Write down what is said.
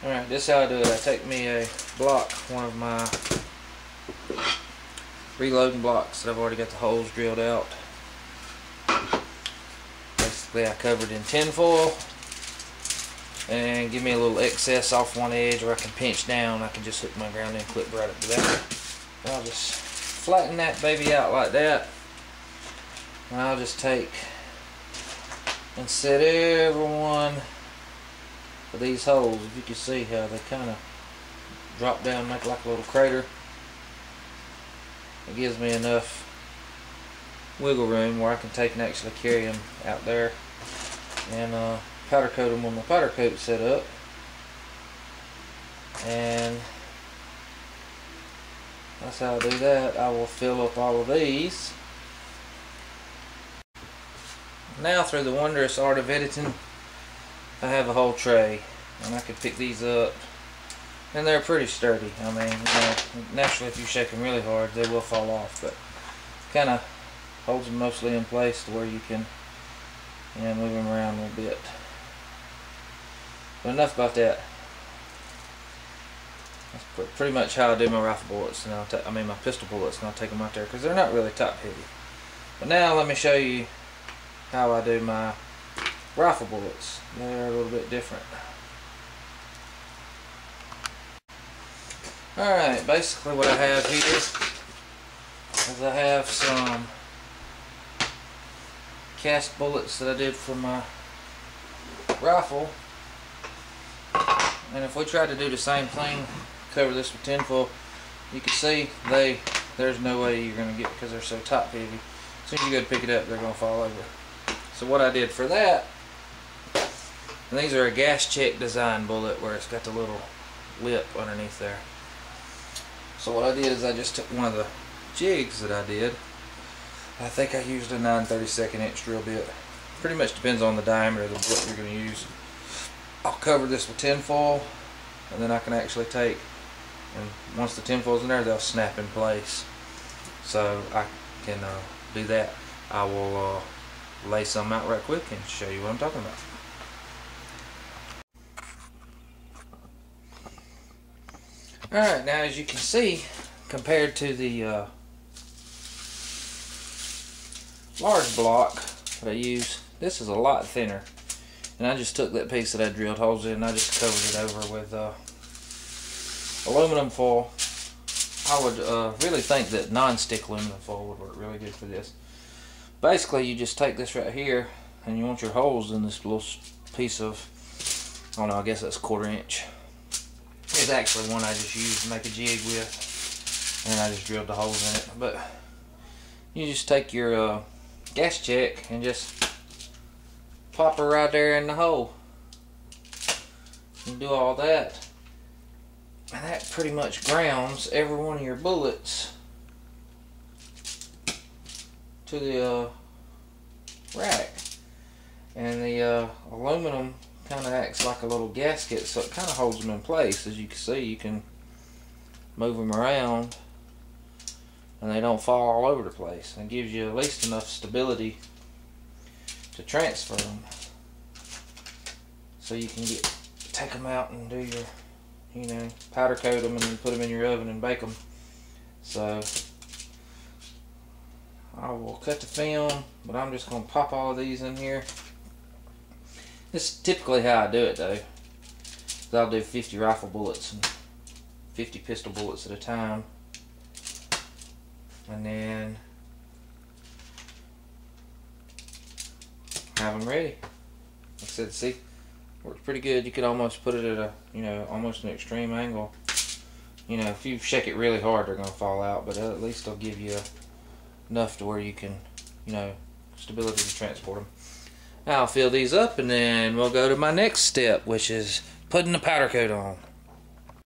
Alright, this is how I do it. I take me a block, one of my reloading blocks that I've already got the holes drilled out. Basically I covered in tin foil and give me a little excess off one edge where I can pinch down. I can just hook my ground in clip right up to that. And I'll just flatten that baby out like that. And I'll just take and set every one of these holes. If you can see how they kind of drop down, make like a little crater. It gives me enough wiggle room where I can take and actually carry them out there and powder coat them when my powder coat's set up. And that's how I do that. I will fill up all of these. Now, through the wondrous art of editing, I have a whole tray and I can pick these up, and they're pretty sturdy. I mean, you know, naturally if you shake them really hard they will fall off, but kind of holds them mostly in place to where you can, you know, move them around a little bit. But enough about that. That's pretty much how I do my rifle bullets, and my pistol bullets, and I'll take them out there because they're not really top heavy. But now let me show you how I do my rifle bullets. They're a little bit different. Alright, basically what I have here is I have some cast bullets that I did for my rifle, and if we tried to do the same thing, cover this with tinfoil, you can see there's no way you're going to get, because they're so top heavy. As soon as you go to pick it up, they're going to fall over. So what I did for that, and these are a gas check design bullet where it's got the little lip underneath there. So what I did is I just took one of the jigs that I did. I think I used a 9/32 inch drill bit. Pretty much depends on the diameter of the bullet you're going to use. I'll cover this with tin foil, and then I can actually take, and once the tin foil's in there, they'll snap in place. So I can do that. I will lay some out right quick and show you what I'm talking about. Alright, now as you can see, compared to the large block that I use, this is a lot thinner. And I just took that piece that I drilled holes in and I just covered it over with aluminum foil. I would really think that non-stick aluminum foil would work really good for this. Basically, you just take this right here and you want your holes in this little piece of, I don't know, I guess that's 1/4 inch. It's actually one I just used to make a jig with, and I just drilled the holes in it. But you just take your gas check and just pop her right there in the hole. You do all that, and that pretty much grounds every one of your bullets to the rack. And the aluminum kind of acts like a little gasket, so it kind of holds them in place. As you can see, you can move them around and they don't fall all over the place, and it gives you at least enough stability to transfer them, so you can take them out and do your, you know, powder coat them and then put them in your oven and bake them. So I will cut the film, but I'm just going to pop all of these in here. This is typically how I do it though. I'll do 50 rifle bullets and 50 pistol bullets at a time, and then have them ready. Like I said, see, works pretty good. You could almost put it at a, you know, almost an extreme angle. You know, if you shake it really hard, they're going to fall out, but at least they'll give you enough to where you can, you know, stability to transport them. Now I'll fill these up and then we'll go to my next step, which is putting the powder coat on.